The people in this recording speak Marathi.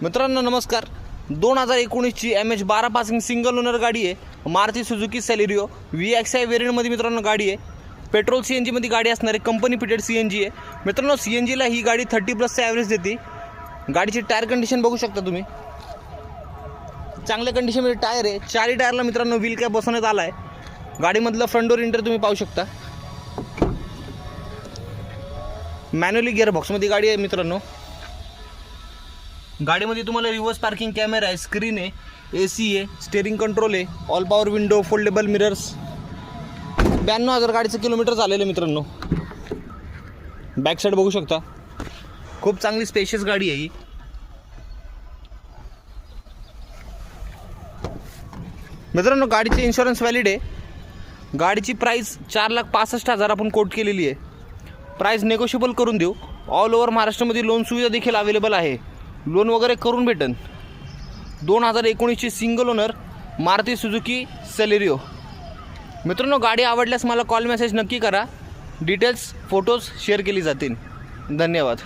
मित्रांनो नमस्कार. 2019ची MH12 पासिंग सिंगल ओनर गाडी आहे. मारुती सुझुकी सेलेरिओ VXI वेरियंटमध्ये मित्रांनो गाडी आहे. पेट्रोल CNG मध्ये गाडी असणार आहे. कंपनी फिटेड CNG आहे. मित्रांनो CNGला ही गाडी 30+ ॲव्हरेज देते. गाडीची टायर कंडिशन बघू शकता तुम्ही, चांगल्या कंडिशनमध्ये टायर आहे. चारही टायरला मित्रांनो व्हील कॅप बसवण्यात आला आहे. गाडीमधलं फ्रंट डोर इंटर तुम्ही पाहू शकता. मॅन्युअली गिअरबॉक्समध्ये गाडी आहे मित्रांनो. गाडीमध्ये तुम्हाला रिव्हर्स पार्किंग कॅमेरा आहे, स्क्रीन आहे, AC आहे, स्टेअरिंग कंट्रोल आहे, all power window, foldable mirrors. 92,000 गाडीचं किलोमीटर झालेलं आहे मित्रांनो. बॅक साईड बघू शकता, खूप चांगली स्पेशियस गाडी आहे ही. मित्रांनो गाडीचे इन्शुरन्स व्हॅलिड आहे. गाडीची प्राईस 4,65,000 आपण कोट केलेली आहे. प्राईस नेगोशिएबल करून देऊ. ऑल ओव्हर महाराष्ट्रामध्ये लोन सुविधा देखील अवेलेबल आहे. लोन वगैरे करून भेटेन. 2019ची single owner Maruti Suzuki Celerio. मित्रांनो गाडी आवडल्यास मला कॉल मेसेज नक्की करा. डिटेल्स फोटोज शेअर केली जातील. धन्यवाद.